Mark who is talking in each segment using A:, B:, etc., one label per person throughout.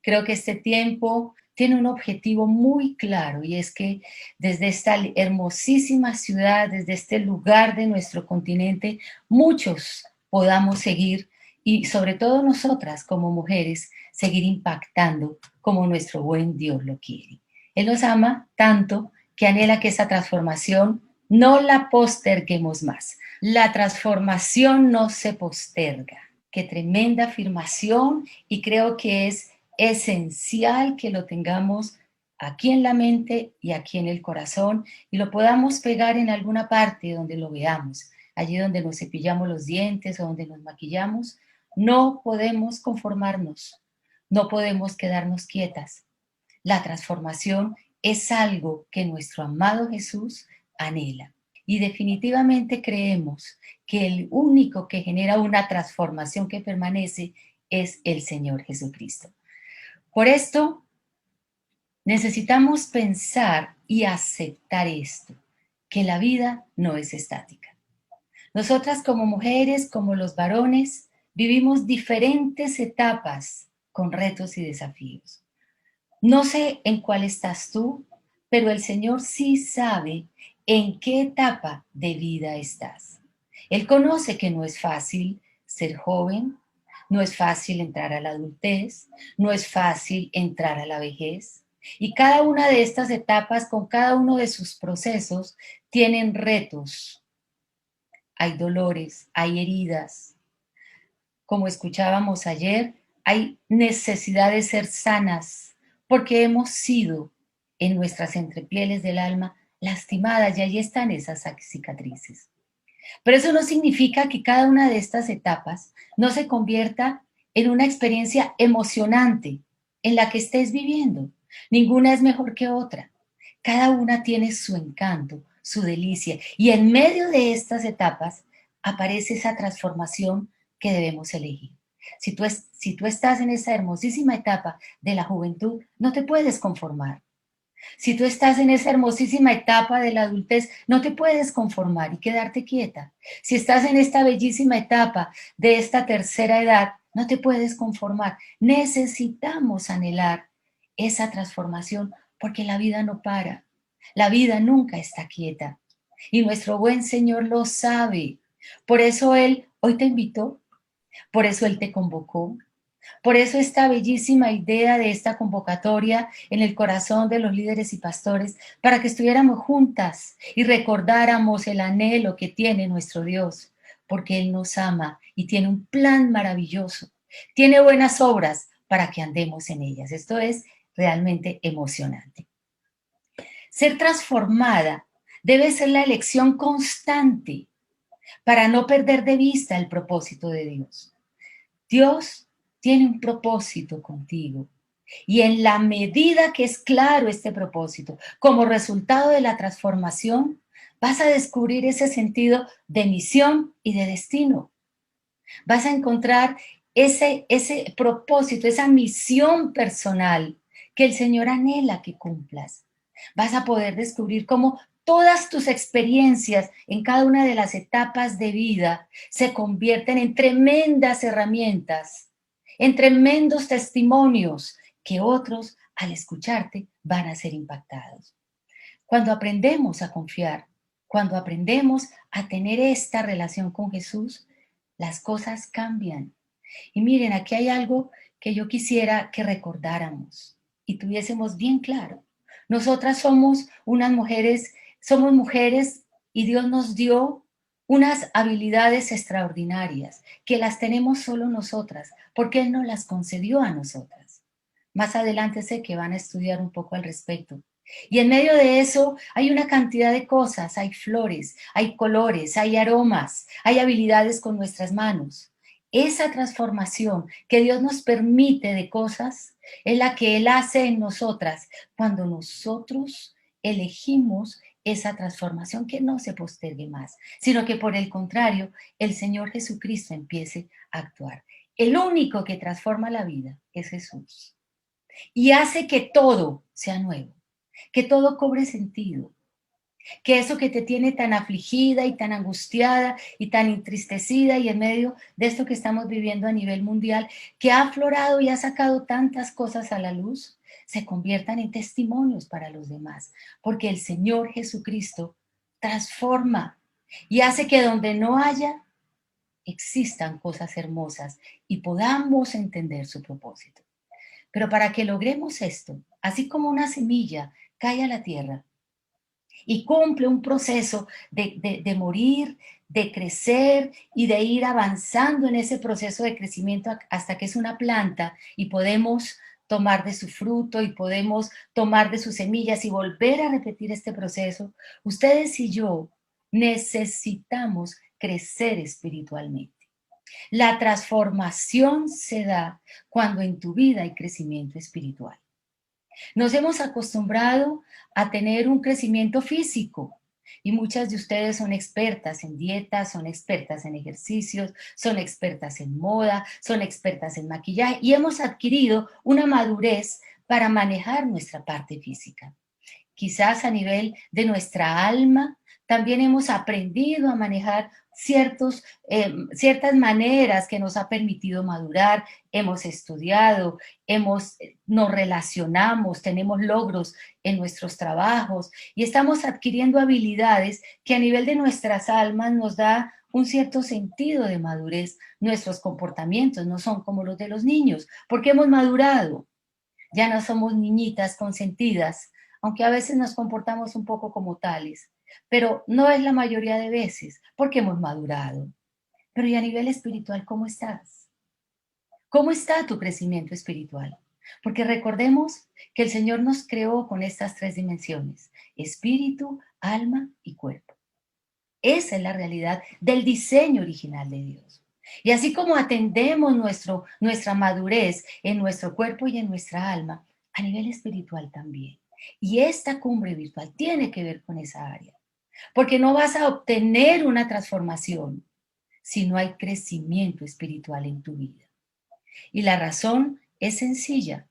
A: Creo que este tiempo tiene un objetivo muy claro y es que desde esta hermosísima ciudad, desde este lugar de nuestro continente, muchos podamos seguir y sobre todo nosotras como mujeres, seguir impactando como nuestro buen Dios lo quiere. Él nos ama tanto que anhela que esa transformación no la posterguemos más. La transformación no se posterga. Qué tremenda afirmación y creo que es esencial que lo tengamos aquí en la mente y aquí en el corazón y lo podamos pegar en alguna parte donde lo veamos, allí donde nos cepillamos los dientes o donde nos maquillamos. No podemos conformarnos, no podemos quedarnos quietas. La transformación es algo que nuestro amado Jesús anhela. Y definitivamente creemos que el único que genera una transformación que permanece es el Señor Jesucristo. Por esto necesitamos pensar y aceptar esto, que la vida no es estática. Nosotras como mujeres, como los varones, vivimos diferentes etapas con retos y desafíos. No sé en cuál estás tú, pero el Señor sí sabe en qué etapa de vida estás. Él conoce que no es fácil ser joven, no es fácil entrar a la adultez, no es fácil entrar a la vejez. Y cada una de estas etapas, con cada uno de sus procesos, tienen retos. Hay dolores, hay heridas. Como escuchábamos ayer, hay necesidad de ser sanas porque hemos sido en nuestras entrepieles del alma lastimadas y ahí están esas cicatrices. Pero eso no significa que cada una de estas etapas no se convierta en una experiencia emocionante en la que estés viviendo. Ninguna es mejor que otra. Cada una tiene su encanto, su delicia. Y en medio de estas etapas aparece esa transformación que debemos elegir. Si tú estás en esa hermosísima etapa de la juventud, no te puedes conformar. Si tú estás en esa hermosísima etapa de la adultez, no te puedes conformar y quedarte quieta. Si estás en esta bellísima etapa de esta tercera edad, no te puedes conformar. Necesitamos anhelar esa transformación porque la vida no para. La vida nunca está quieta. Y nuestro buen Señor lo sabe. Por eso Él hoy te invitó, por eso Él te convocó, por eso esta bellísima idea de esta convocatoria en el corazón de los líderes y pastores, para que estuviéramos juntas y recordáramos el anhelo que tiene nuestro Dios, porque Él nos ama y tiene un plan maravilloso, tiene buenas obras para que andemos en ellas. Esto es realmente emocionante. Ser transformada debe ser la elección constante para no perder de vista el propósito de Dios. Dios tiene un propósito contigo. Y en la medida que es claro este propósito, como resultado de la transformación, vas a descubrir ese sentido de misión y de destino. Vas a encontrar ese propósito, esa misión personal que el Señor anhela que cumplas. Vas a poder descubrir cómo todas tus experiencias en cada una de las etapas de vida se convierten en tremendas herramientas, en tremendos testimonios que otros al escucharte van a ser impactados. Cuando aprendemos a confiar, cuando aprendemos a tener esta relación con Jesús, las cosas cambian. Y miren, aquí hay algo que yo quisiera que recordáramos y tuviésemos bien claro. Nosotras somos unas mujeres, somos mujeres y Dios nos dio unas habilidades extraordinarias que las tenemos solo nosotras, porque Él nos las concedió a nosotras. Más adelante sé que van a estudiar un poco al respecto. Y en medio de eso hay una cantidad de cosas, hay flores, hay colores, hay aromas, hay habilidades con nuestras manos. Esa transformación que Dios nos permite de cosas es la que Él hace en nosotras cuando nosotros elegimos esa transformación que no se postergue más, sino que por el contrario, el Señor Jesucristo empiece a actuar. El único que transforma la vida es Jesús y hace que todo sea nuevo, que todo cobre sentido. Que eso que te tiene tan afligida y tan angustiada y tan entristecida y en medio de esto que estamos viviendo a nivel mundial, que ha aflorado y ha sacado tantas cosas a la luz, se conviertan en testimonios para los demás, porque el Señor Jesucristo transforma y hace que donde no haya, existan cosas hermosas y podamos entender su propósito. Pero para que logremos esto, así como una semilla cae a la tierra, y cumple un proceso de morir, de crecer y de ir avanzando en ese proceso de crecimiento hasta que es una planta y podemos tomar de su fruto y podemos tomar de sus semillas y volver a repetir este proceso. Ustedes y yo necesitamos crecer espiritualmente. La transformación se da cuando en tu vida hay crecimiento espiritual. Nos hemos acostumbrado a tener un crecimiento físico y muchas de ustedes son expertas en dietas, son expertas en ejercicios, son expertas en moda, son expertas en maquillaje y hemos adquirido una madurez para manejar nuestra parte física. Quizás a nivel de nuestra alma, también hemos aprendido a manejar ciertas maneras que nos ha permitido madurar, hemos estudiado, nos relacionamos, tenemos logros en nuestros trabajos y estamos adquiriendo habilidades que a nivel de nuestras almas nos da un cierto sentido de madurez. Nuestros comportamientos no son como los de los niños, porque hemos madurado. Ya no somos niñitas consentidas, aunque a veces nos comportamos un poco como tales, pero no es la mayoría de veces, porque hemos madurado. Pero ¿y a nivel espiritual cómo estás? ¿Cómo está tu crecimiento espiritual? Porque recordemos que el Señor nos creó con estas tres dimensiones: espíritu, alma y cuerpo. Esa es la realidad del diseño original de Dios. Y así como atendemos nuestra madurez en nuestro cuerpo y en nuestra alma, a nivel espiritual también. Y esta cumbre virtual tiene que ver con esa área, porque no vas a obtener una transformación si no hay crecimiento espiritual en tu vida. Y la razón es sencilla,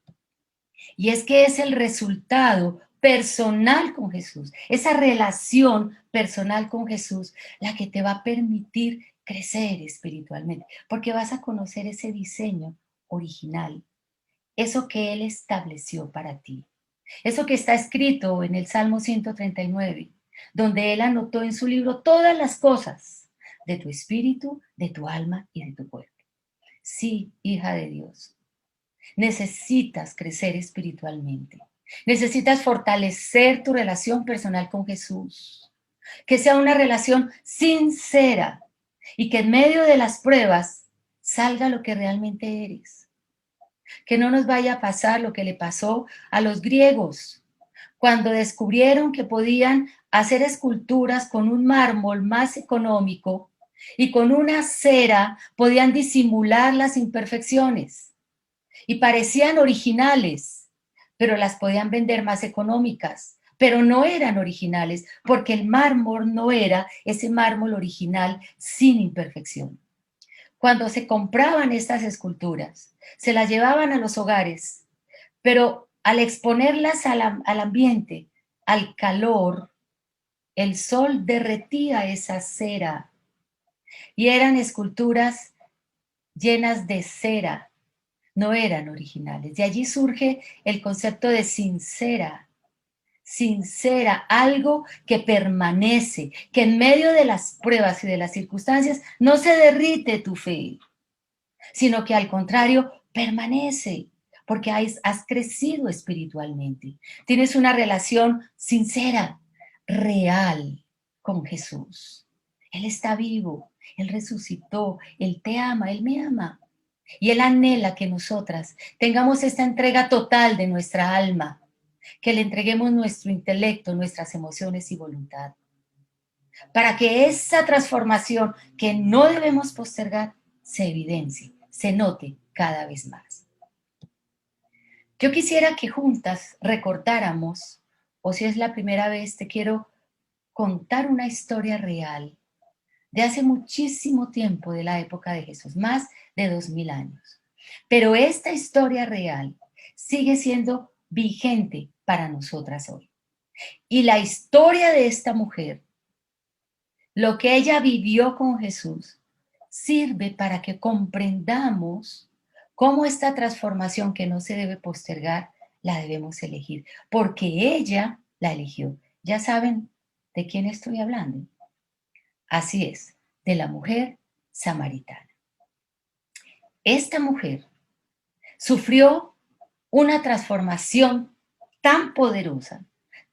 A: y es que es el resultado personal con Jesús, esa relación personal con Jesús, la que te va a permitir crecer espiritualmente, porque vas a conocer ese diseño original, eso que Él estableció para ti, eso que está escrito en el Salmo 139, donde Él anotó en su libro todas las cosas de tu espíritu, de tu alma y de tu cuerpo. Sí, hija de Dios, necesitas crecer espiritualmente. Necesitas fortalecer tu relación personal con Jesús. Que sea una relación sincera y que en medio de las pruebas salga lo que realmente eres. Que no nos vaya a pasar lo que le pasó a los griegos cuando descubrieron que podían hacer esculturas con un mármol más económico y con una cera podían disimular las imperfecciones y parecían originales, pero las podían vender más económicas, pero no eran originales porque el mármol no era ese mármol original sin imperfección. Cuando se compraban estas esculturas, se las llevaban a los hogares, pero al exponerlas al ambiente, al calor, el sol derretía esa cera y eran esculturas llenas de cera, no eran originales. De allí surge el concepto de sincera, sincera, algo que permanece, que en medio de las pruebas y de las circunstancias no se derrite tu fe, sino que al contrario permanece, porque has crecido espiritualmente. Tienes una relación sincera, real con Jesús. Él está vivo, Él resucitó, Él te ama, Él me ama. Y Él anhela que nosotras tengamos esta entrega total de nuestra alma, que le entreguemos nuestro intelecto, nuestras emociones y voluntad, para que esa transformación que no debemos postergar se evidencie, se note cada vez más. Yo quisiera que juntas recordáramos, o si es la primera vez, te quiero contar una historia real de hace muchísimo tiempo, de la época de Jesús, más de 2000 años. Pero esta historia real sigue siendo vigente para nosotras hoy. Y la historia de esta mujer, lo que ella vivió con Jesús, sirve para que comprendamos cómo esta transformación que no se debe postergar, la debemos elegir, porque ella la eligió. ¿Ya saben de quién estoy hablando? Así es, de la mujer samaritana. Esta mujer sufrió una transformación tan poderosa,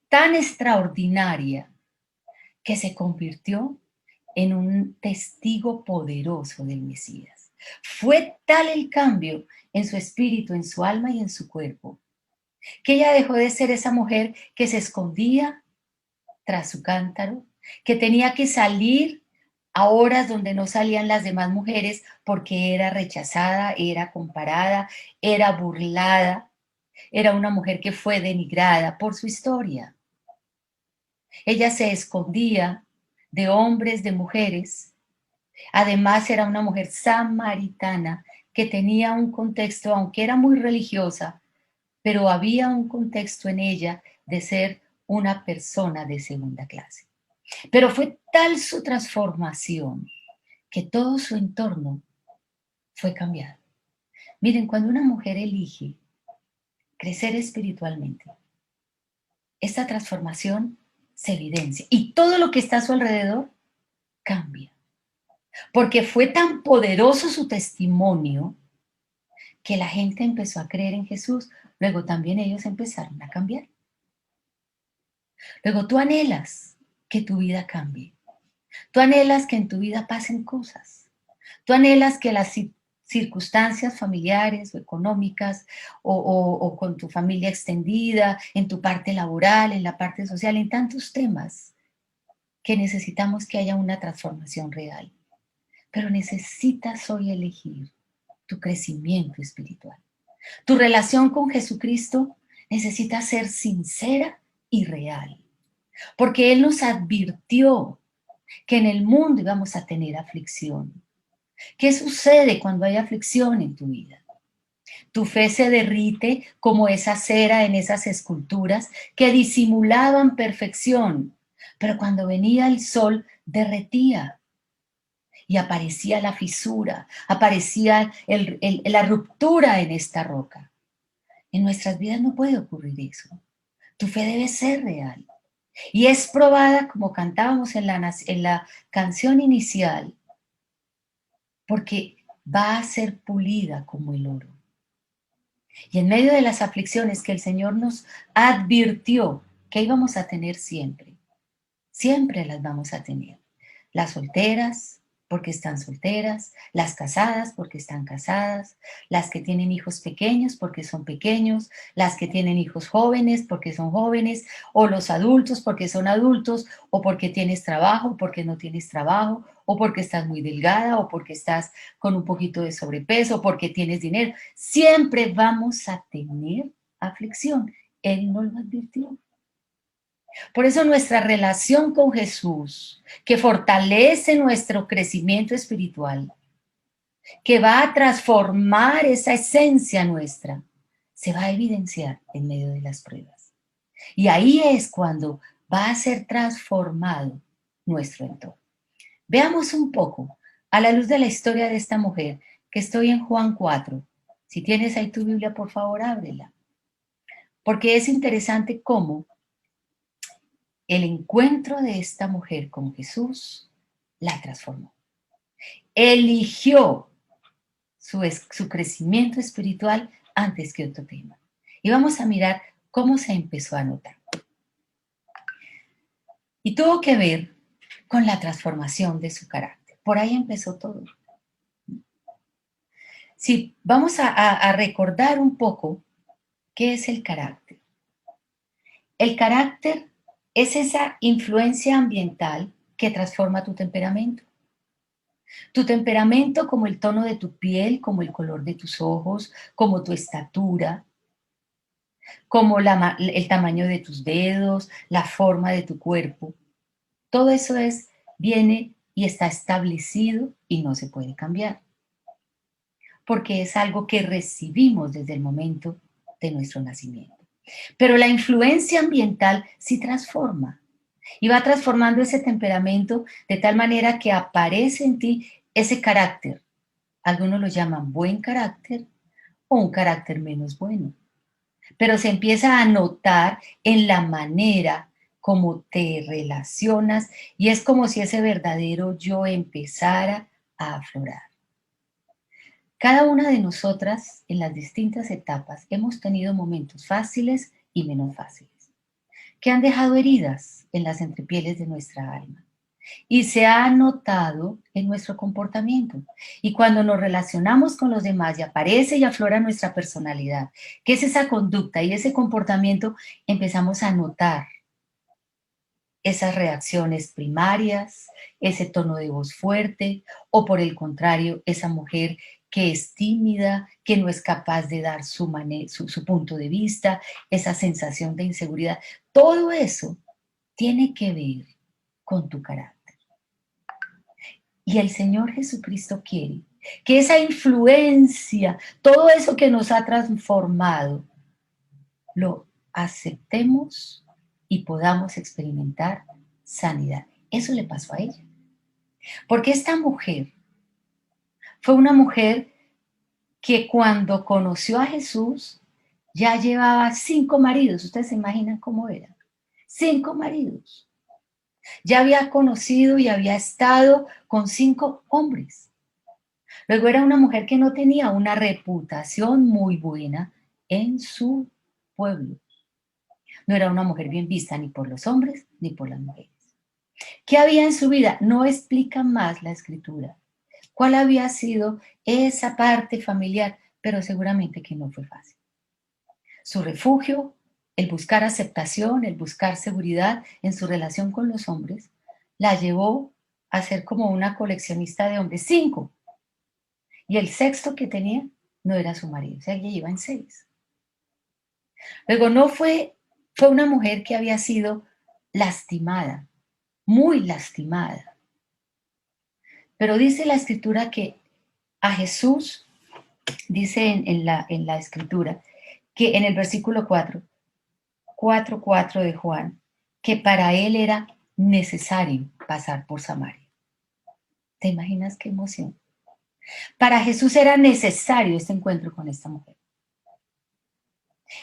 A: tan extraordinaria, que se convirtió en un testigo poderoso del Mesías. Fue tal el cambio en su espíritu, en su alma y en su cuerpo, que ella dejó de ser esa mujer que se escondía tras su cántaro, que tenía que salir a horas donde no salían las demás mujeres porque era rechazada, era comparada, era burlada, era una mujer que fue denigrada por su historia. Ella se escondía de hombres, de mujeres. Además era una mujer samaritana que tenía un contexto, aunque era muy religiosa, pero había un contexto en ella de ser una persona de segunda clase. Pero fue tal su transformación que todo su entorno fue cambiado. Miren, cuando una mujer elige crecer espiritualmente, esta transformación se evidencia y todo lo que está a su alrededor cambia. Porque fue tan poderoso su testimonio que la gente empezó a creer en Jesús. Luego también ellos empezaron a cambiar. Luego tú anhelas que tu vida cambie. Tú anhelas que en tu vida pasen cosas. Tú anhelas que las circunstancias familiares o económicas o con tu familia extendida, en tu parte laboral, en la parte social, en tantos temas que necesitamos que haya una transformación real. Pero necesitas hoy elegir tu crecimiento espiritual. Tu relación con Jesucristo necesita ser sincera y real, porque Él nos advirtió que en el mundo íbamos a tener aflicción. ¿Qué sucede cuando hay aflicción en tu vida? Tu fe se derrite como esa cera en esas esculturas que disimulaban perfección, pero cuando venía el sol derretía y aparecía la fisura, aparecía la ruptura en esta roca. En nuestras vidas no puede ocurrir eso. Tu fe debe ser real. Y es probada, como cantábamos en la canción inicial, porque va a ser pulida como el oro. Y en medio de las aflicciones que el Señor nos advirtió que íbamos a tener siempre, siempre las vamos a tener. Las solteras, porque están solteras, las casadas porque están casadas, las que tienen hijos pequeños porque son pequeños, las que tienen hijos jóvenes porque son jóvenes, o los adultos porque son adultos, o porque tienes trabajo, o porque no tienes trabajo, o porque estás muy delgada, o porque estás con un poquito de sobrepeso, o porque tienes dinero. Siempre vamos a tener aflicción. Él nos lo advirtió. Por eso nuestra relación con Jesús, que fortalece nuestro crecimiento espiritual, que va a transformar esa esencia nuestra, se va a evidenciar en medio de las pruebas. Y ahí es cuando va a ser transformado nuestro entorno. Veamos un poco, a la luz de la historia de esta mujer, que estoy en Juan 4. Si tienes ahí tu Biblia, por favor, ábrela. Porque es interesante cómo el encuentro de esta mujer con Jesús la transformó. Eligió su crecimiento espiritual antes que otro tema. Y vamos a mirar cómo se empezó a notar. Y tuvo que ver con la transformación de su carácter. Por ahí empezó todo. Si vamos a recordar un poco qué es el carácter. El carácter es esa influencia ambiental que transforma tu temperamento. Tu temperamento como el tono de tu piel, como el color de tus ojos, como tu estatura, como el tamaño de tus dedos, la forma de tu cuerpo. Todo eso viene y está establecido y no se puede cambiar, porque es algo que recibimos desde el momento de nuestro nacimiento. Pero la influencia ambiental sí transforma y va transformando ese temperamento de tal manera que aparece en ti ese carácter. Algunos lo llaman buen carácter o un carácter menos bueno, pero se empieza a notar en la manera como te relacionas y es como si ese verdadero yo empezara a aflorar. Cada una de nosotras en las distintas etapas hemos tenido momentos fáciles y menos fáciles, que han dejado heridas en las entrepieles de nuestra alma y se ha notado en nuestro comportamiento. Y cuando nos relacionamos con los demás y aparece y aflora nuestra personalidad, que es esa conducta y ese comportamiento, empezamos a notar esas reacciones primarias, ese tono de voz fuerte, o por el contrario, esa mujer que es tímida, que no es capaz de dar su punto de vista, esa sensación de inseguridad. Todo eso tiene que ver con tu carácter. Y el Señor Jesucristo quiere que esa influencia, todo eso que nos ha transformado, lo aceptemos y podamos experimentar sanidad. Eso le pasó a ella. Porque esta mujer fue una mujer que cuando conoció a Jesús ya llevaba 5 maridos. Ustedes se imaginan cómo era. 5 maridos. Ya había conocido y había estado con 5 hombres. Luego era una mujer que no tenía una reputación muy buena en su pueblo. No era una mujer bien vista ni por los hombres ni por las mujeres. ¿Qué había en su vida? No explica más la escritura. ¿Cuál había sido esa parte familiar? Pero seguramente que no fue fácil. Su refugio, el buscar aceptación, el buscar seguridad en su relación con los hombres, la llevó a ser como una coleccionista de hombres. 5. Y el sexto que tenía no era su marido, o sea, ella iba en 6. Luego fue una mujer que había sido lastimada, muy lastimada. Pero dice la escritura que a Jesús, dice en la escritura, que en el versículo 4 de Juan, que para él era necesario pasar por Samaria. ¿Te imaginas qué emoción? Para Jesús era necesario este encuentro con esta mujer.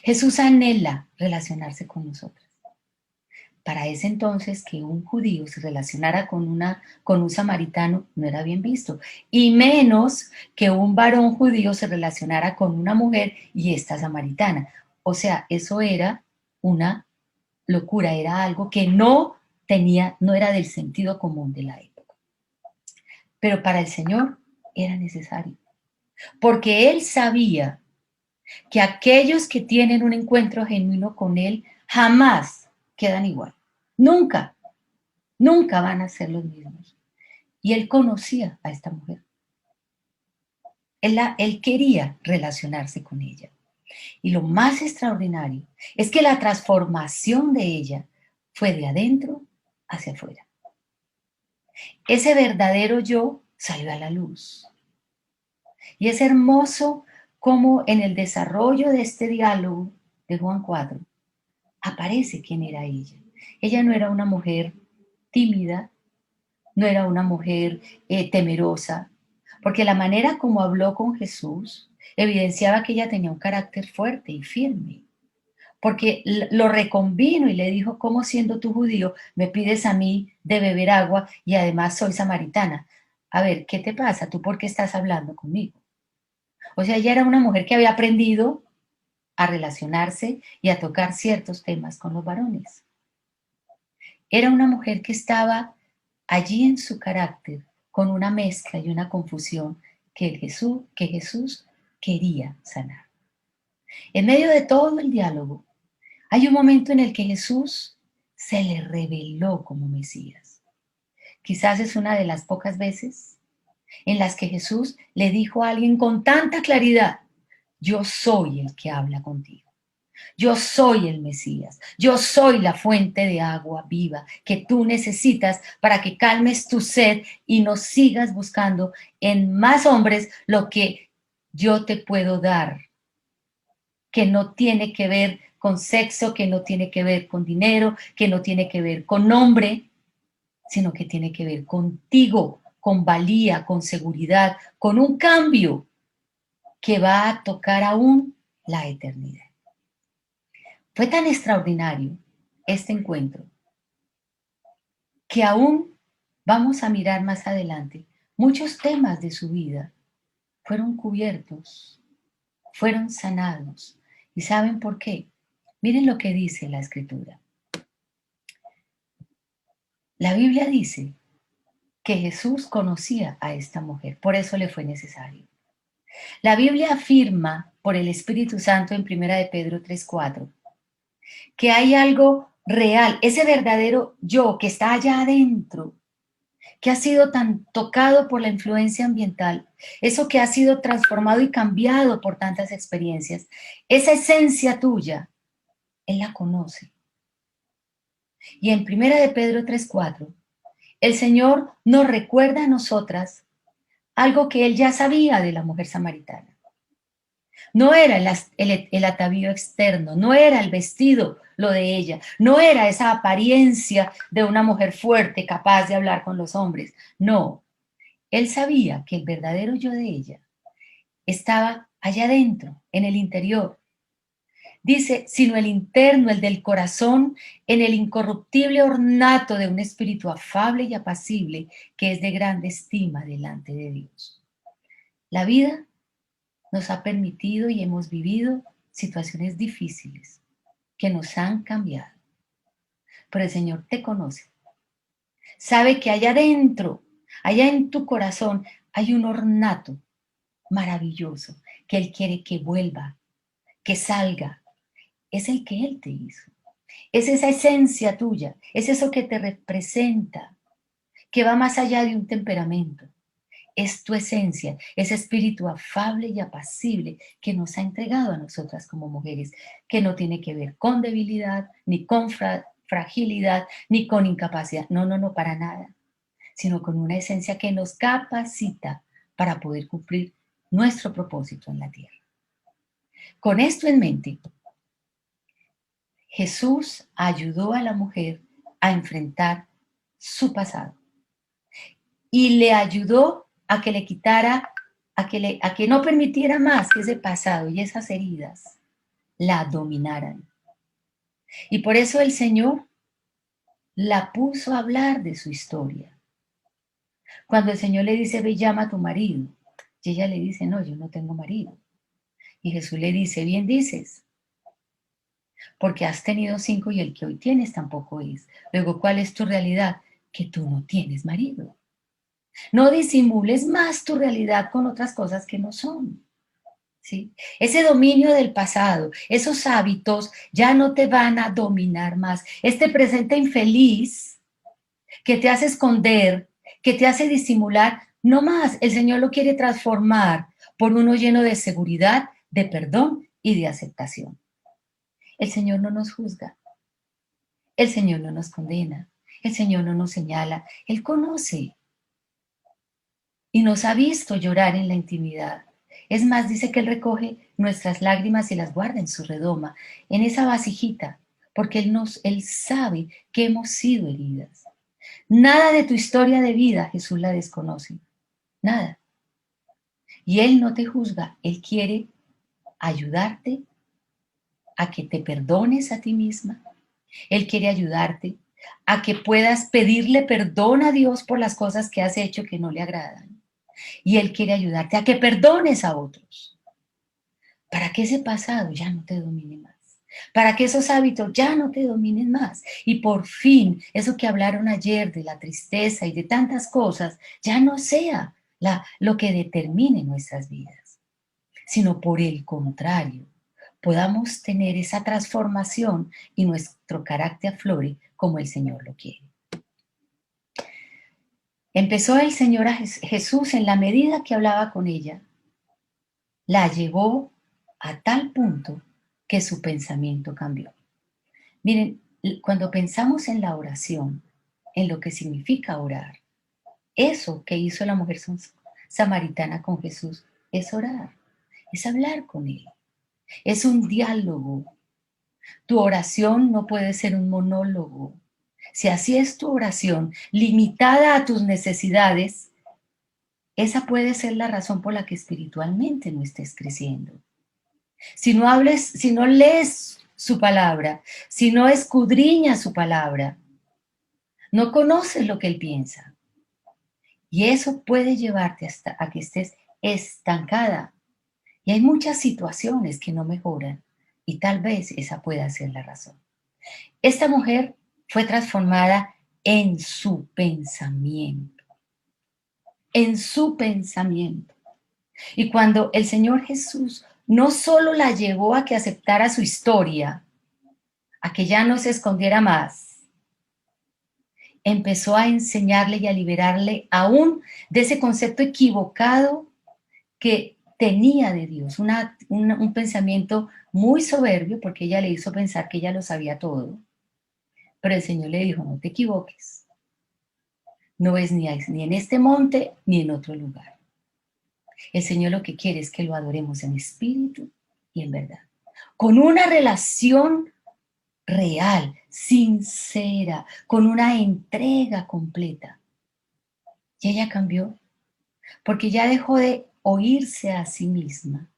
A: Jesús anhela relacionarse con nosotros. Para ese entonces, que un judío se relacionara con un samaritano no era bien visto, y menos que un varón judío se relacionara con una mujer y esta samaritana. O sea, eso era una locura, era algo que no era del sentido común de la época. Pero para el Señor era necesario, porque Él sabía que aquellos que tienen un encuentro genuino con Él jamás quedan igual. Nunca, nunca van a ser los mismos. Y Él conocía a esta mujer. Él quería relacionarse con ella. Y lo más extraordinario es que la transformación de ella fue de adentro hacia afuera. Ese verdadero yo salió a la luz. Y es hermoso cómo en el desarrollo de este diálogo de Juan 4 aparece quién era ella. Ella no era una mujer tímida, no era una mujer temerosa, porque la manera como habló con Jesús evidenciaba que ella tenía un carácter fuerte y firme, porque lo reconvino y le dijo: ¿cómo siendo tú judío me pides a mí de beber agua y además soy samaritana? A ver, ¿qué te pasa? ¿Tú por qué estás hablando conmigo? O sea, ella era una mujer que había aprendido a relacionarse y a tocar ciertos temas con los varones. Era una mujer que estaba allí en su carácter con una mezcla y una confusión que Jesús quería sanar. En medio de todo el diálogo, hay un momento en el que Jesús se le reveló como Mesías. Quizás es una de las pocas veces en las que Jesús le dijo a alguien con tanta claridad: yo soy el que habla contigo. Yo soy el Mesías, yo soy la fuente de agua viva que tú necesitas para que calmes tu sed y no sigas buscando en más hombres lo que yo te puedo dar, que no tiene que ver con sexo, que no tiene que ver con dinero, que no tiene que ver con nombre, sino que tiene que ver contigo, con valía, con seguridad, con un cambio que va a tocar aún la eternidad. Fue tan extraordinario este encuentro que aún vamos a mirar más adelante. Muchos temas de su vida fueron cubiertos, fueron sanados. ¿Y saben por qué? Miren lo que dice la Escritura. La Biblia dice que Jesús conocía a esta mujer, por eso le fue necesario. La Biblia afirma por el Espíritu Santo en 1 de Pedro 3:4 que hay algo real, ese verdadero yo que está allá adentro, que ha sido tan tocado por la influencia ambiental, eso que ha sido transformado y cambiado por tantas experiencias, esa esencia tuya, Él la conoce. Y en 1 de Pedro 3:4, el Señor nos recuerda a nosotras algo que Él ya sabía de la mujer samaritana. No era el atavío externo, no era el vestido lo de ella, no era esa apariencia de una mujer fuerte capaz de hablar con los hombres, no. Él sabía que el verdadero yo de ella estaba allá adentro, en el interior. Dice, sino el interno, el del corazón, en el incorruptible ornato de un espíritu afable y apacible que es de grande estima delante de Dios. La vida nos ha permitido y hemos vivido situaciones difíciles que nos han cambiado. Pero el Señor te conoce. Sabe que allá adentro, allá en tu corazón, hay un ornato maravilloso que Él quiere que vuelva, que salga. Es el que Él te hizo. Es esa esencia tuya, es eso que te representa, que va más allá de un temperamento. Es tu esencia, ese espíritu afable y apacible que nos ha entregado a nosotras como mujeres, que no tiene que ver con debilidad, ni con fragilidad, ni con incapacidad. No, no, no, para nada. Sino con una esencia que nos capacita para poder cumplir nuestro propósito en la tierra. Con esto en mente, Jesús ayudó a la mujer a enfrentar su pasado y le ayudó a que le quitara, a que no permitiera más que ese pasado y esas heridas la dominaran. Y por eso el Señor la puso a hablar de su historia. Cuando el Señor le dice, ve, llama a tu marido, y ella le dice, no, yo no tengo marido. Y Jesús le dice, bien dices, porque has tenido 5 y el que hoy tienes tampoco es. Luego, ¿cuál es tu realidad? Que tú no tienes marido. No disimules más tu realidad con otras cosas que no son. ¿Sí? Ese dominio del pasado, esos hábitos ya no te van a dominar más. Este presente infeliz que te hace esconder, que te hace disimular, no más. El Señor lo quiere transformar por uno lleno de seguridad, de perdón y de aceptación. El Señor no nos juzga. El Señor no nos condena. El Señor no nos señala. Él conoce y nos ha visto llorar en la intimidad. Es más, dice que Él recoge nuestras lágrimas y las guarda en su redoma, en esa vasijita, porque Él sabe que hemos sido heridas. Nada de tu historia de vida Jesús la desconoce. Nada. Y Él no te juzga. Él quiere ayudarte a que te perdones a ti misma. Él quiere ayudarte a que puedas pedirle perdón a Dios por las cosas que has hecho que no le agradan. Y Él quiere ayudarte a que perdones a otros, para que ese pasado ya no te domine más, para que esos hábitos ya no te dominen más. Y por fin, eso que hablaron ayer de la tristeza y de tantas cosas, ya no sea lo que determine nuestras vidas, sino por el contrario, podamos tener esa transformación y nuestro carácter aflore como el Señor lo quiere. Empezó el Señor a Jesús en la medida que hablaba con ella, la llevó a tal punto que su pensamiento cambió. Miren, cuando pensamos en la oración, en lo que significa orar, eso que hizo la mujer samaritana con Jesús es orar, es hablar con Él, es un diálogo. Tu oración no puede ser un monólogo. Si así es tu oración, limitada a tus necesidades, esa puede ser la razón por la que espiritualmente no estés creciendo. Si no lees su palabra, si no escudriñas su palabra, no conoces lo que él piensa. Y eso puede llevarte hasta a que estés estancada. Y hay muchas situaciones que no mejoran y tal vez esa pueda ser la razón. Esta mujer fue transformada en su pensamiento, en su pensamiento. Y cuando el Señor Jesús no solo la llevó a que aceptara su historia, a que ya no se escondiera más, empezó a enseñarle y a liberarle aún de ese concepto equivocado que tenía de Dios, un pensamiento muy soberbio, porque ella le hizo pensar que ella lo sabía todo, pero el Señor le dijo, no te equivoques, no es ni en este monte ni en otro lugar. El Señor lo que quiere es que lo adoremos en espíritu y en verdad, con una relación real, sincera, con una entrega completa. Y ella cambió, porque ya dejó de oírse a sí misma,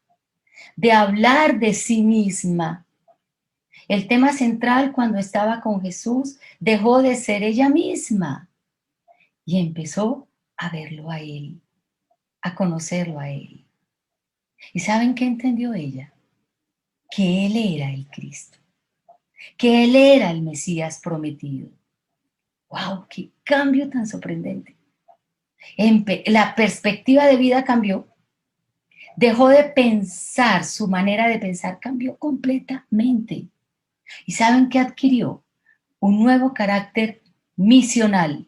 A: de hablar de sí misma. El tema central cuando estaba con Jesús dejó de ser ella misma y empezó a verlo a él, a conocerlo a él. ¿Y saben qué entendió ella? Que él era el Cristo, que él era el Mesías prometido. ¡Wow! ¡Qué cambio tan sorprendente! La perspectiva de vida cambió, dejó de pensar, su manera de pensar cambió completamente. ¿Y saben qué adquirió? Un nuevo carácter misional.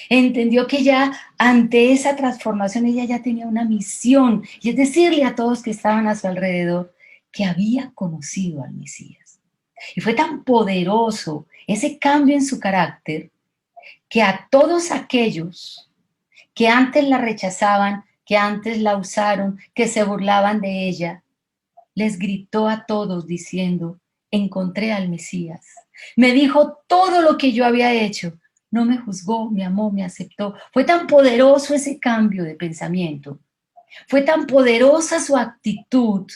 A: Entendió que ya ante esa transformación ella ya tenía una misión, y es decirle a todos que estaban a su alrededor que había conocido al Mesías. Y fue tan poderoso ese cambio en su carácter que a todos aquellos que antes la rechazaban, que antes la usaron, que se burlaban de ella, les gritó a todos diciendo, encontré al Mesías. Me dijo todo lo que yo había hecho. No me juzgó, me amó, me aceptó. Fue tan poderoso ese cambio de pensamiento. Fue tan poderosa su actitud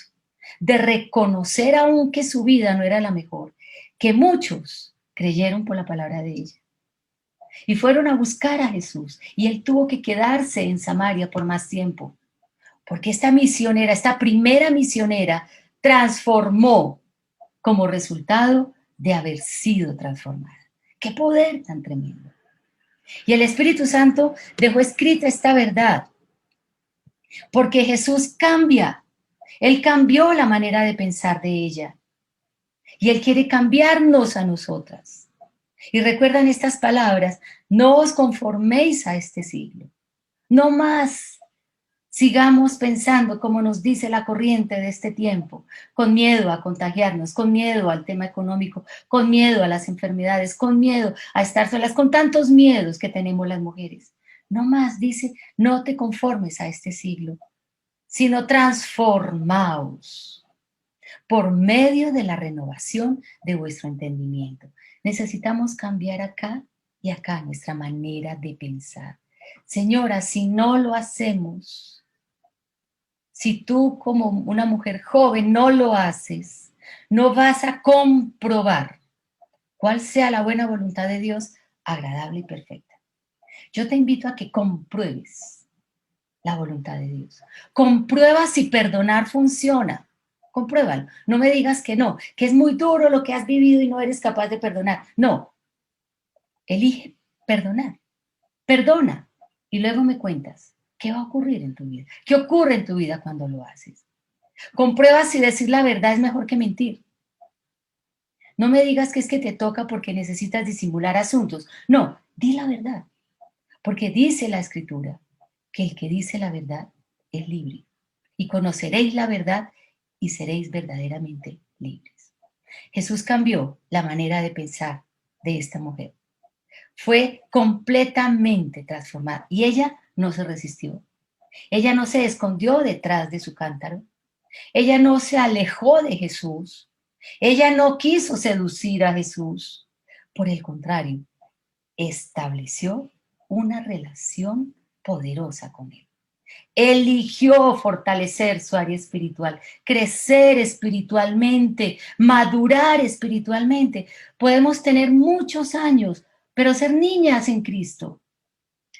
A: de reconocer aún que su vida no era la mejor, que muchos creyeron por la palabra de ella. Y fueron a buscar a Jesús. Y él tuvo que quedarse en Samaria por más tiempo. Porque esta misionera, esta primera misionera, transformó como resultado de haber sido transformada. ¡Qué poder tan tremendo! Y el Espíritu Santo dejó escrita esta verdad, porque Jesús cambia. Él cambió la manera de pensar de ella. Y Él quiere cambiarnos a nosotras. Y recuerdan estas palabras, no os conforméis a este siglo. No más sigamos pensando como nos dice la corriente de este tiempo, con miedo a contagiarnos, con miedo al tema económico, con miedo a las enfermedades, con miedo a estar solas, con tantos miedos que tenemos las mujeres. No más, dice, no te conformes a este siglo, sino transformaos por medio de la renovación de vuestro entendimiento. Necesitamos cambiar acá y acá nuestra manera de pensar. Señora, si no lo hacemos, si tú como una mujer joven no lo haces, no vas a comprobar cuál sea la buena voluntad de Dios, agradable y perfecta. Yo te invito a que compruebes la voluntad de Dios. Comprueba si perdonar funciona. Compruébalo. No me digas que no, que es muy duro lo que has vivido y no eres capaz de perdonar. No, elige perdonar. Perdona y luego me cuentas qué va a ocurrir en tu vida. ¿Qué ocurre en tu vida cuando lo haces? Comprueba si decir la verdad es mejor que mentir. No me digas que es que te toca porque necesitas disimular asuntos. No, di la verdad. Porque dice la Escritura que el que dice la verdad es libre. Y conoceréis la verdad y seréis verdaderamente libres. Jesús cambió la manera de pensar de esta mujer. Fue completamente transformada y ella no se resistió. Ella no se escondió detrás de su cántaro. Ella no se alejó de Jesús. Ella no quiso seducir a Jesús. Por el contrario, estableció una relación poderosa con él. Eligió fortalecer su área espiritual, crecer espiritualmente, madurar espiritualmente. Podemos tener muchos años, pero ser niñas en Cristo,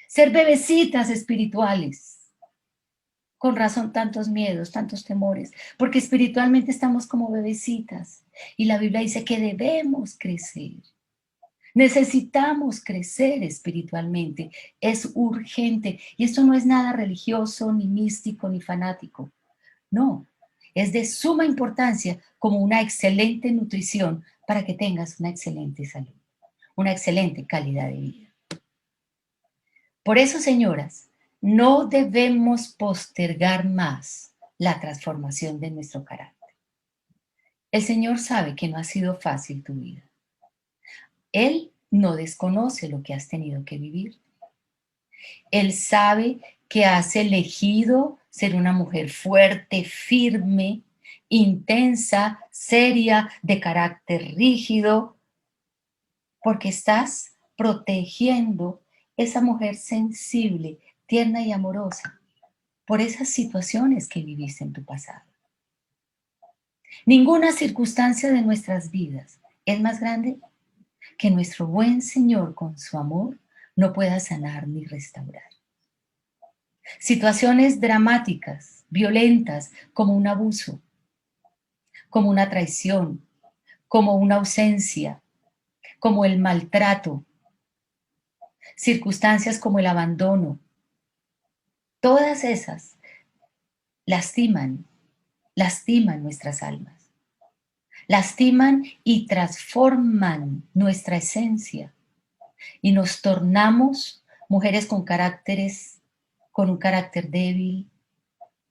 A: ser bebecitas espirituales. Con razón tantos miedos, tantos temores, porque espiritualmente estamos como bebecitas. Y la Biblia dice que debemos crecer. Necesitamos crecer espiritualmente, es urgente. Y esto no es nada religioso, ni místico, ni fanático. No, es de suma importancia como una excelente nutrición para que tengas una excelente salud, una excelente calidad de vida. Por eso, señoras, no debemos postergar más la transformación de nuestro carácter. El Señor sabe que no ha sido fácil tu vida. Él no desconoce lo que has tenido que vivir. Él sabe que has elegido ser una mujer fuerte, firme, intensa, seria, de carácter rígido, porque estás protegiendo esa mujer sensible, tierna y amorosa por esas situaciones que viviste en tu pasado. Ninguna circunstancia de nuestras vidas es más grande que nuestro buen Señor con su amor no pueda sanar ni restaurar. Situaciones dramáticas, violentas, como un abuso, como una traición, como una ausencia, como el maltrato, circunstancias como el abandono, todas esas lastiman, lastiman nuestras almas, lastiman y transforman nuestra esencia y nos tornamos mujeres con un carácter débil,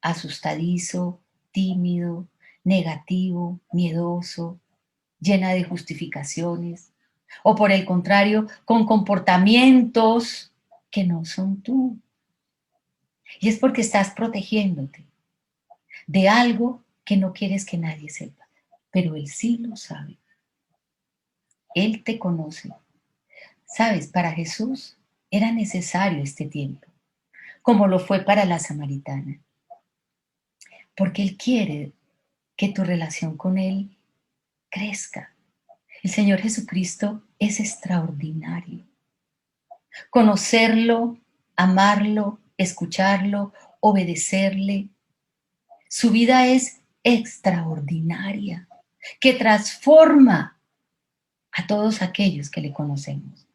A: asustadizo, tímido, negativo, miedoso, llena de justificaciones, o por el contrario, con comportamientos que no son tú. Y es porque estás protegiéndote de algo que no quieres que nadie sepa, pero Él sí lo sabe. Él te conoce. Sabes, para Jesús era necesario este tiempo, como lo fue para la samaritana, porque Él quiere que tu relación con Él crezca. El Señor Jesucristo es extraordinario. Conocerlo, amarlo, escucharlo, obedecerle. Su vida es extraordinaria, que transforma a todos aquellos que le conocemos.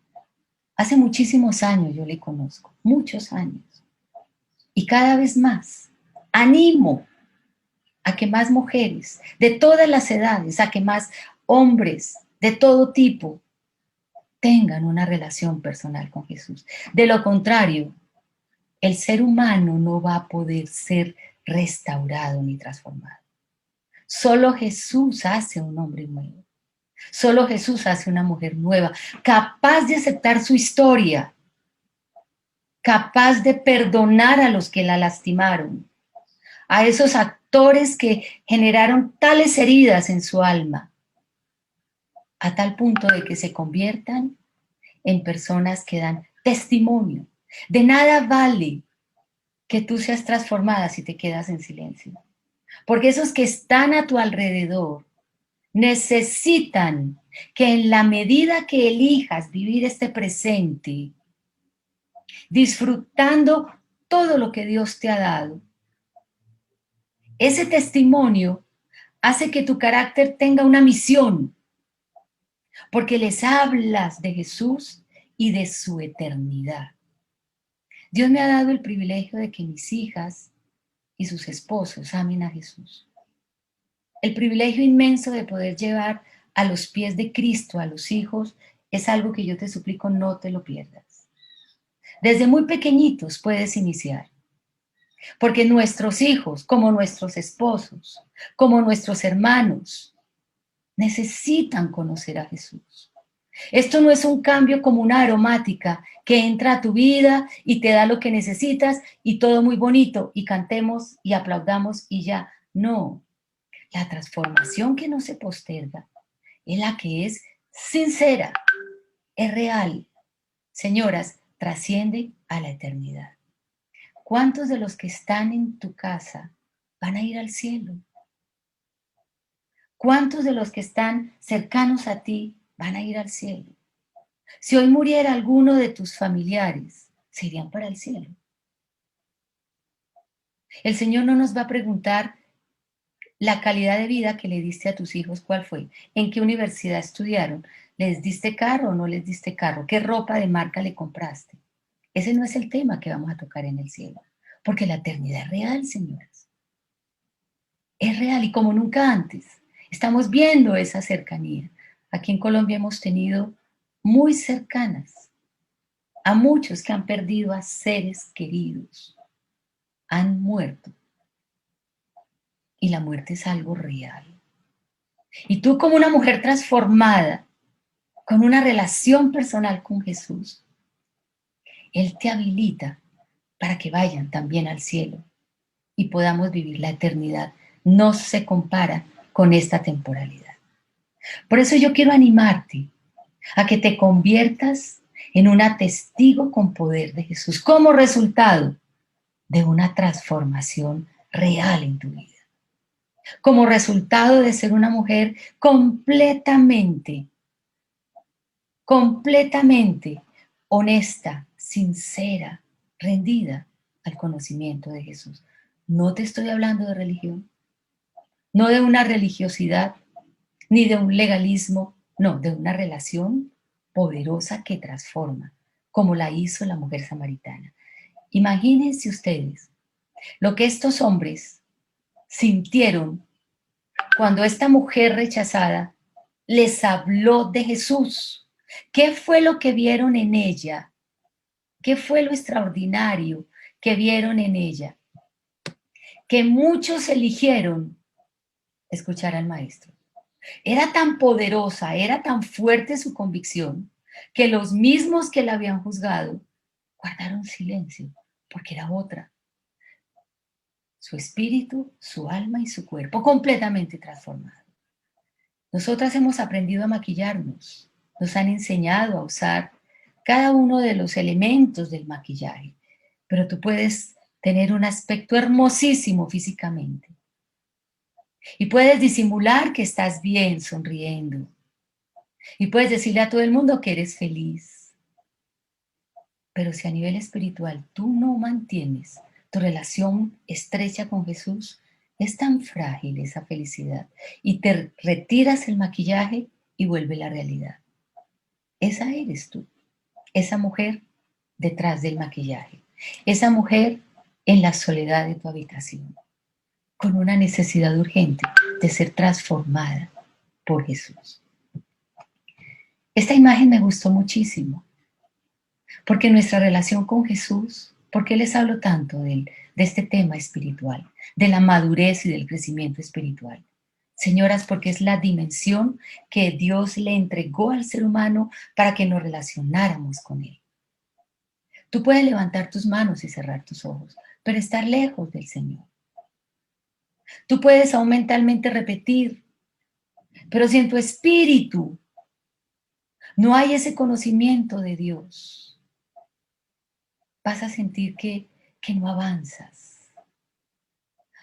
A: Hace muchísimos años yo le conozco, muchos años. Y cada vez más animo a que más mujeres de todas las edades, a que más hombres de todo tipo tengan una relación personal con Jesús. De lo contrario, el ser humano no va a poder ser restaurado ni transformado. Solo Jesús hace un hombre nuevo. Solo Jesús hace una mujer nueva, capaz de aceptar su historia, capaz de perdonar a los que la lastimaron, a esos actores que generaron tales heridas en su alma, a tal punto de que se conviertan en personas que dan testimonio. De nada vale que tú seas transformada si te quedas en silencio, porque esos que están a tu alrededor necesitan que en la medida que elijas vivir este presente, disfrutando todo lo que Dios te ha dado, ese testimonio hace que tu carácter tenga una misión, porque les hablas de Jesús y de su eternidad. Dios me ha dado el privilegio de que mis hijas y sus esposos amen a Jesús. El privilegio inmenso de poder llevar a los pies de Cristo a los hijos es algo que yo te suplico no te lo pierdas. Desde muy pequeñitos puedes iniciar, porque nuestros hijos, como nuestros esposos, como nuestros hermanos, necesitan conocer a Jesús. Esto no es un cambio como una aromática que entra a tu vida y te da lo que necesitas y todo muy bonito y cantemos y aplaudamos y ya. No, La transformación que no se posterga es la que es sincera, es real. Señoras, trasciende a la eternidad. ¿Cuántos de los que están en tu casa van a ir al cielo? ¿Cuántos de los que están cercanos a ti van a ir al cielo? Si hoy muriera alguno de tus familiares, se irían para el cielo. El Señor no nos va a preguntar la calidad de vida que le diste a tus hijos, ¿cuál fue? ¿En qué universidad estudiaron? ¿Les diste carro o no les diste carro? ¿Qué ropa de marca le compraste? Ese no es el tema que vamos a tocar en el cielo, porque la eternidad es real, señoras. Es real y como nunca antes. Estamos viendo esa cercanía. Aquí en Colombia hemos tenido muy cercanas a muchos que han perdido a seres queridos, han muerto. Y la muerte es algo real. Y tú como una mujer transformada, con una relación personal con Jesús, Él te habilita para que vayan también al cielo y podamos vivir la eternidad. No se compara con esta temporalidad. Por eso yo quiero animarte a que te conviertas en una testigo con poder de Jesús como resultado de una transformación real en tu vida, como resultado de ser una mujer completamente honesta, sincera, rendida al conocimiento de Jesús. No te estoy hablando de religión, no de una religiosidad, ni de un legalismo, no, de una relación poderosa que transforma, como la hizo la mujer samaritana. Imagínense ustedes lo que estos hombres sintieron cuando esta mujer rechazada les habló de Jesús. ¿Qué fue lo que vieron en ella? ¿Qué fue lo extraordinario que vieron en ella? Que muchos eligieron escuchar al maestro. Era tan poderosa, era tan fuerte su convicción, que los mismos que la habían juzgado guardaron silencio, porque era otra. Su espíritu, su alma y su cuerpo completamente transformados. Nosotras hemos aprendido a maquillarnos, nos han enseñado a usar cada uno de los elementos del maquillaje, pero tú puedes tener un aspecto hermosísimo físicamente y puedes disimular que estás bien sonriendo y puedes decirle a todo el mundo que eres feliz, pero si a nivel espiritual tú no mantienes tu relación estrecha con Jesús, es tan frágil esa felicidad y te retiras el maquillaje y vuelve la realidad. Esa eres tú, esa mujer detrás del maquillaje, esa mujer en la soledad de tu habitación, con una necesidad urgente de ser transformada por Jesús. Esta imagen me gustó muchísimo, porque nuestra relación con Jesús, ¿por qué les hablo tanto de este tema espiritual, de la madurez y del crecimiento espiritual? Señoras, porque es la dimensión que Dios le entregó al ser humano para que nos relacionáramos con Él. Tú puedes levantar tus manos y cerrar tus ojos, pero estar lejos del Señor. Tú puedes aún mentalmente repetir, pero si en tu espíritu no hay ese conocimiento de Dios, vas a sentir que no avanzas.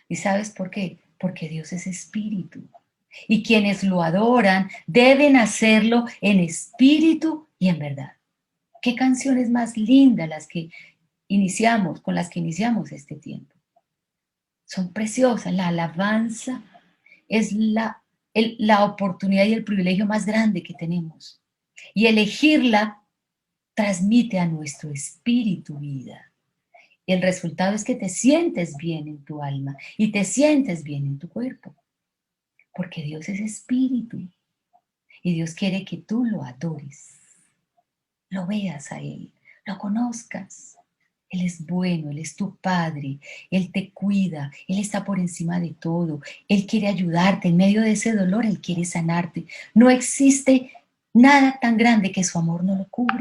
A: ¿Y sabes por qué? Porque Dios es espíritu. Y quienes lo adoran deben hacerlo en espíritu y en verdad. ¿Qué canciones más lindas con las que iniciamos este tiempo? Son preciosas. La alabanza es la oportunidad y el privilegio más grande que tenemos. Y elegirla transmite a nuestro espíritu vida. Y el resultado es que te sientes bien en tu alma y te sientes bien en tu cuerpo. Porque Dios es espíritu. Y Dios quiere que tú lo adores, lo veas a Él, lo conozcas. Él es bueno, Él es tu Padre, Él te cuida, Él está por encima de todo, Él quiere ayudarte en medio de ese dolor, Él quiere sanarte. No existe nada tan grande que su amor no lo cubra.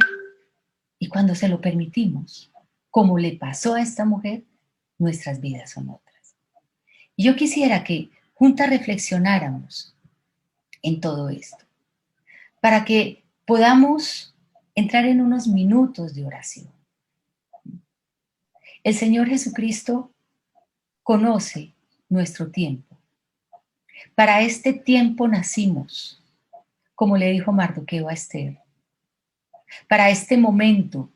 A: Y cuando se lo permitimos, como le pasó a esta mujer, nuestras vidas son otras. Y yo quisiera que juntas reflexionáramos en todo esto, para que podamos entrar en unos minutos de oración. El Señor Jesucristo conoce nuestro tiempo. Para este tiempo nacimos, como le dijo Mardoqueo a Esther. Para este momento,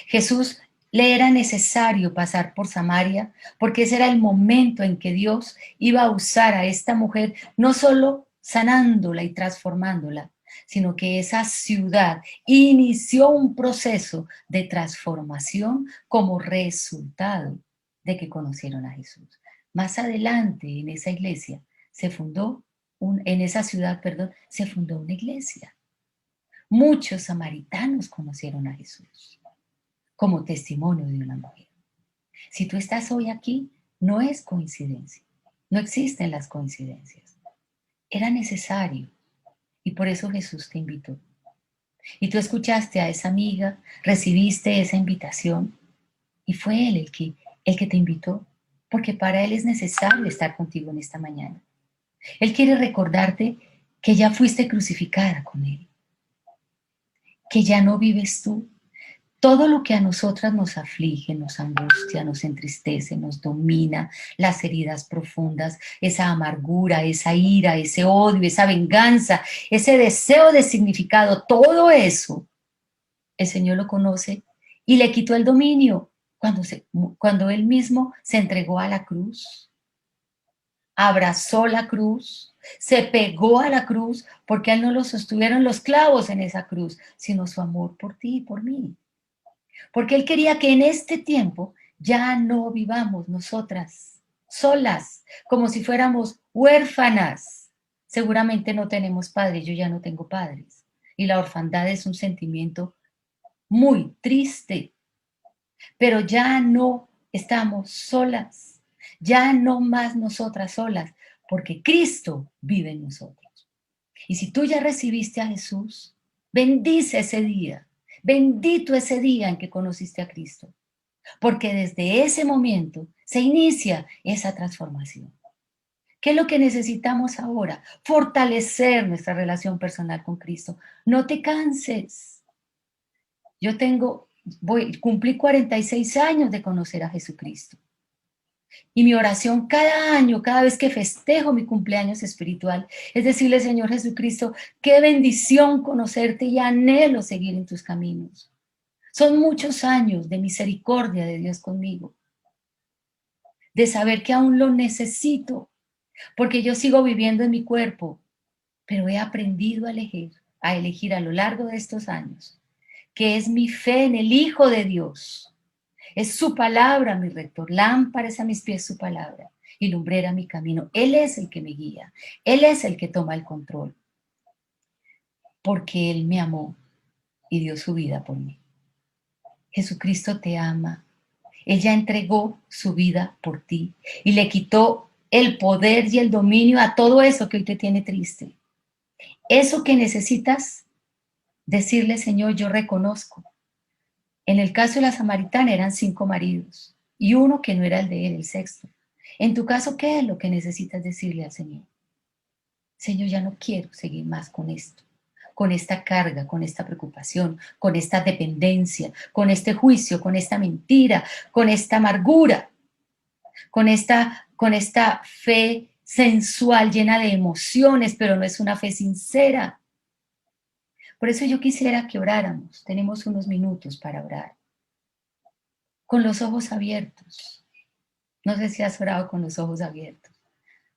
A: Jesús le era necesario pasar por Samaria, porque ese era el momento en que Dios iba a usar a esta mujer, no solo sanándola y transformándola, sino que esa ciudad inició un proceso de transformación como resultado de que conocieron a Jesús. Más adelante, en esa iglesia, en esa ciudad, perdón, se fundó una iglesia. Muchos samaritanos conocieron a Jesús como testimonio de una mujer. Si tú estás hoy aquí, no es coincidencia. No existen las coincidencias. Era necesario y por eso Jesús te invitó. Y tú escuchaste a esa amiga, recibiste esa invitación y fue Él el que te invitó, porque para Él es necesario estar contigo en esta mañana. Él quiere recordarte que ya fuiste crucificada con Él, que ya no vives tú. Todo lo que a nosotras nos aflige, nos angustia, nos entristece, nos domina, las heridas profundas, esa amargura, esa ira, ese odio, esa venganza, ese deseo de significado, todo eso, el Señor lo conoce y le quitó el dominio cuando Él mismo se entregó a la cruz, abrazó la cruz, se pegó a la cruz, porque a Él no lo sostuvieron los clavos en esa cruz, sino su amor por ti y por mí. Porque Él quería que en este tiempo ya no vivamos nosotras solas, como si fuéramos huérfanas. Seguramente no tenemos padres, yo ya no tengo padres. Y la orfandad es un sentimiento muy triste, pero ya no estamos solas, ya no más nosotras solas, porque Cristo vive en nosotros. Y si tú ya recibiste a Jesús, bendice ese día. Bendito ese día en que conociste a Cristo, porque desde ese momento se inicia esa transformación. ¿Qué es lo que necesitamos ahora? Fortalecer nuestra relación personal con Cristo. No te canses. Yo cumplí 46 años de conocer a Jesucristo. Y mi oración cada año, cada vez que festejo mi cumpleaños espiritual, es decirle, Señor Jesucristo, qué bendición conocerte y anhelo seguir en tus caminos. Son muchos años de misericordia de Dios conmigo, de saber que aún lo necesito, porque yo sigo viviendo en mi cuerpo, pero he aprendido a elegir a lo largo de estos años, que es mi fe en el Hijo de Dios. Es su palabra, mi rector, lámpara es a mis pies su palabra y lumbrera mi camino. Él es el que me guía, Él es el que toma el control, porque Él me amó y dio su vida por mí. Jesucristo te ama. Él ya entregó su vida por ti y le quitó el poder y el dominio a todo eso que hoy te tiene triste. Eso que necesitas decirle, Señor, yo reconozco. En el caso de la samaritana eran 5 maridos y uno que no era el de él, el sexto. En tu caso, ¿qué es lo que necesitas decirle al Señor? Señor, ya no quiero seguir más con esto, con esta carga, con esta preocupación, con esta dependencia, con este juicio, con esta mentira, con esta amargura, con esta fe sensual llena de emociones, pero no es una fe sincera. Por eso yo quisiera que oráramos. Tenemos unos minutos para orar. Con los ojos abiertos. No sé si has orado con los ojos abiertos.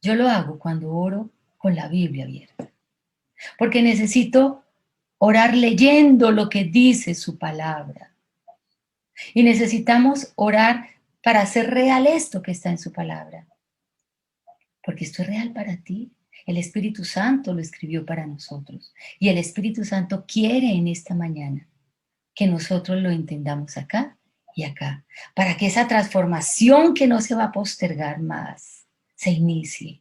A: Yo lo hago cuando oro con la Biblia abierta. Porque necesito orar leyendo lo que dice su palabra. Y necesitamos orar para hacer real esto que está en su palabra. Porque esto es real para ti. El Espíritu Santo lo escribió para nosotros. Y el Espíritu Santo quiere en esta mañana que nosotros lo entendamos acá y acá. Para que esa transformación que no se va a postergar más se inicie.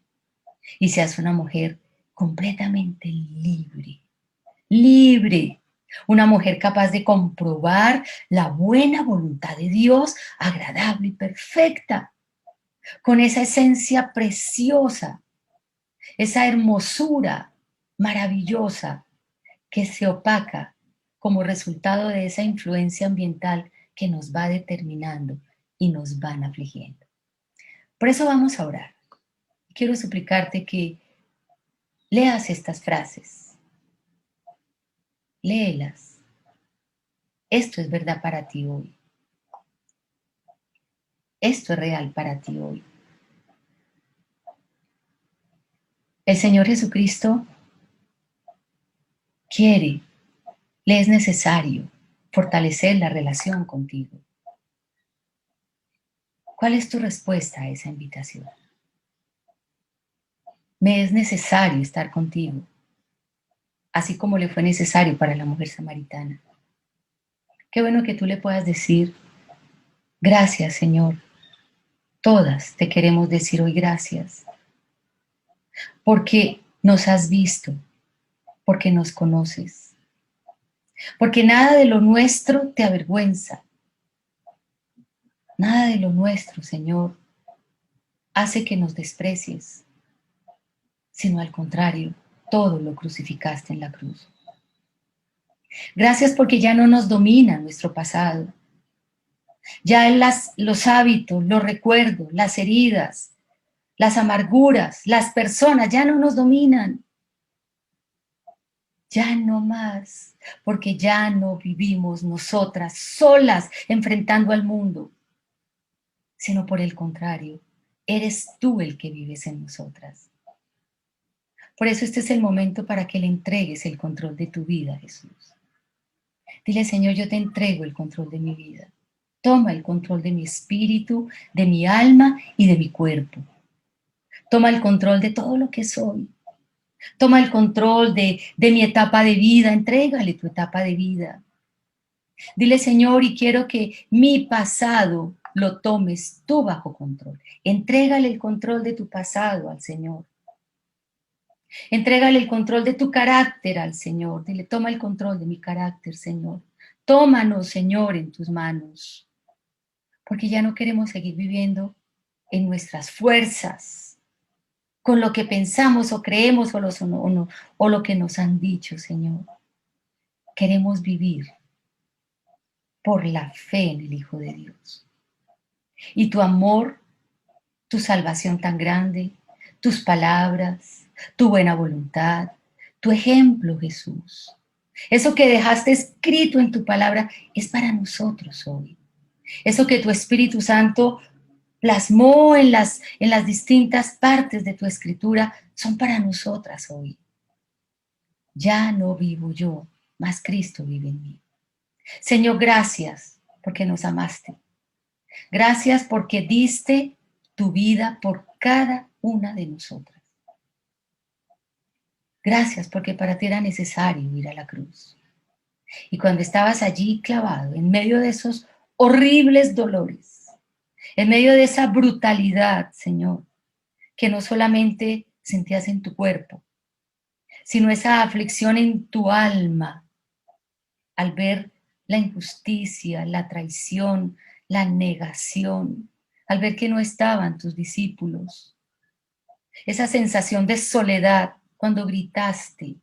A: Y seas una mujer completamente libre. Libre. Una mujer capaz de comprobar la buena voluntad de Dios, agradable y perfecta. con esa esencia preciosa, esa hermosura maravillosa que se opaca como resultado de esa influencia ambiental que nos va determinando y nos van afligiendo. Por eso vamos a orar. Quiero suplicarte que leas estas frases, léelas. Esto es verdad para ti hoy. Esto es real para ti hoy. El Señor Jesucristo quiere, le es necesario fortalecer la relación contigo. ¿Cuál es tu respuesta a esa invitación? Me es necesario estar contigo, así como le fue necesario para la mujer samaritana. Qué bueno que tú le puedas decir, gracias, Señor. Todas te queremos decir hoy gracias, porque nos has visto, porque nos conoces, porque nada de lo nuestro te avergüenza, nada de lo nuestro, Señor, hace que nos desprecies, sino al contrario, todo lo crucificaste en la cruz. Gracias porque ya no nos domina nuestro pasado, ya los hábitos, los recuerdos, las heridas, las amarguras, las personas ya no nos dominan. Ya no más, porque ya no vivimos nosotras solas enfrentando al mundo, sino por el contrario, eres tú el que vives en nosotras. Por eso este es el momento para que le entregues el control de tu vida, Jesús. Dile, Señor, yo te entrego el control de mi vida. Toma el control de mi espíritu, de mi alma y de mi cuerpo. Toma el control de todo lo que soy. Toma el control de mi etapa de vida. Entrégale tu etapa de vida. Dile, Señor, y quiero que mi pasado lo tomes tú bajo control. Entrégale el control de tu pasado al Señor. Entrégale el control de tu carácter al Señor. Dile, toma el control de mi carácter, Señor. Tómanos, Señor, en tus manos. Porque ya no queremos seguir viviendo en nuestras fuerzas, con lo que pensamos o creemos o lo que nos han dicho, Señor. Queremos vivir por la fe en el Hijo de Dios. Y tu amor, tu salvación tan grande, tus palabras, tu buena voluntad, tu ejemplo, Jesús. Eso que dejaste escrito en tu palabra es para nosotros hoy. Eso que tu Espíritu Santo plasmó en las distintas partes de tu escritura son para nosotras hoy. Ya no vivo yo, mas Cristo vive en mí. Señor, gracias porque nos amaste. Gracias porque diste tu vida por cada una de nosotras. Gracias porque para ti era necesario ir a la cruz. Y cuando estabas allí clavado, en medio de esos horribles dolores, en medio de esa brutalidad, Señor, que no solamente sentías en tu cuerpo, sino esa aflicción en tu alma al ver la injusticia, la traición, la negación, al ver que no estaban tus discípulos, esa sensación de soledad cuando gritaste,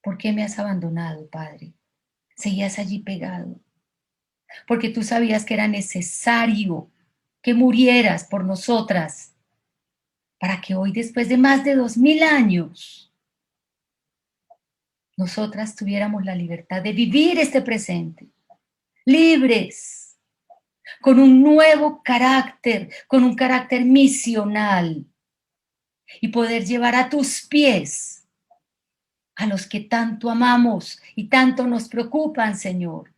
A: ¿por qué me has abandonado, Padre? Seguías allí pegado, porque tú sabías que era necesario que murieras por nosotras, para que hoy, después de más de 2000 años, nosotras tuviéramos la libertad de vivir este presente, libres, con un nuevo carácter, con un carácter misional, y poder llevar a tus pies a los que tanto amamos y tanto nos preocupan, Señor,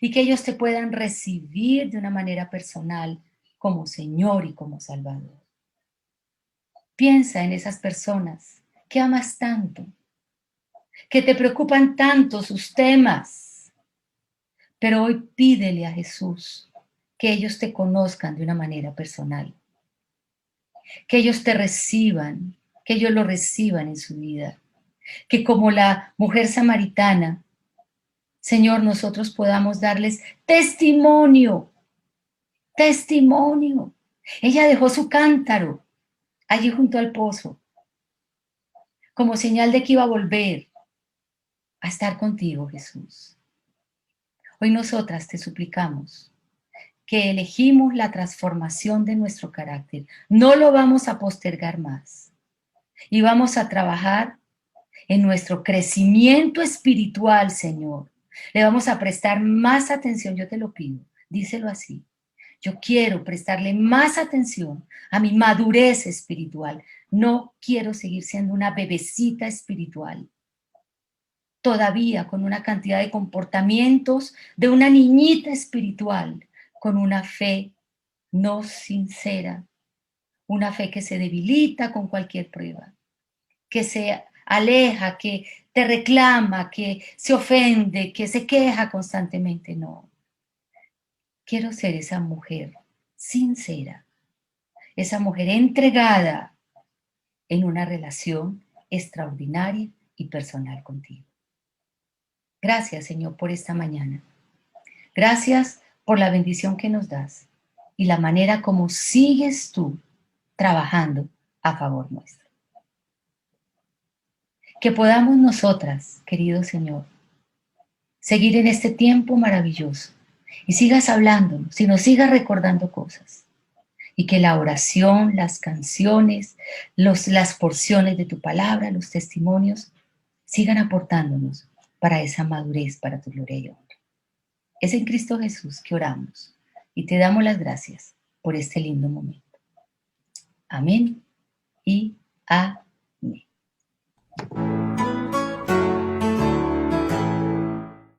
A: y que ellos te puedan recibir de una manera personal como Señor y como Salvador. Piensa en esas personas que amas tanto, que te preocupan tanto sus temas, pero hoy pídele a Jesús que ellos te conozcan de una manera personal, que ellos te reciban, que ellos lo reciban en su vida, que como la mujer samaritana, Señor, nosotros podamos darles testimonio, testimonio Ella dejó su cántaro allí junto al pozo, como señal de que iba a volver a estar contigo, Jesús. Hoy nosotras te suplicamos que elegimos la transformación de nuestro carácter. No lo vamos a postergar más. Y vamos a trabajar en nuestro crecimiento espiritual, Señor. Le vamos a prestar más atención, yo te lo pido. Díselo así. Yo quiero prestarle más atención a mi madurez espiritual. No quiero seguir siendo una bebecita espiritual, todavía con una cantidad de comportamientos de una niñita espiritual, con una fe no sincera, una fe que se debilita con cualquier prueba, que se aleja, que te reclama, que se ofende, que se queja constantemente. No, quiero ser esa mujer sincera, esa mujer entregada en una relación extraordinaria y personal contigo. Gracias, Señor, por esta mañana. Gracias por la bendición que nos das y la manera como sigues tú trabajando a favor nuestro. Que podamos nosotras, querido Señor, seguir en este tiempo maravilloso y sigas hablándonos y nos sigas recordando cosas. Y que la oración, las canciones, las porciones de tu palabra, los testimonios, sigan aportándonos para esa madurez, para tu gloria y honra. Es en Cristo Jesús que oramos y te damos las gracias por este lindo momento. Amén y amén.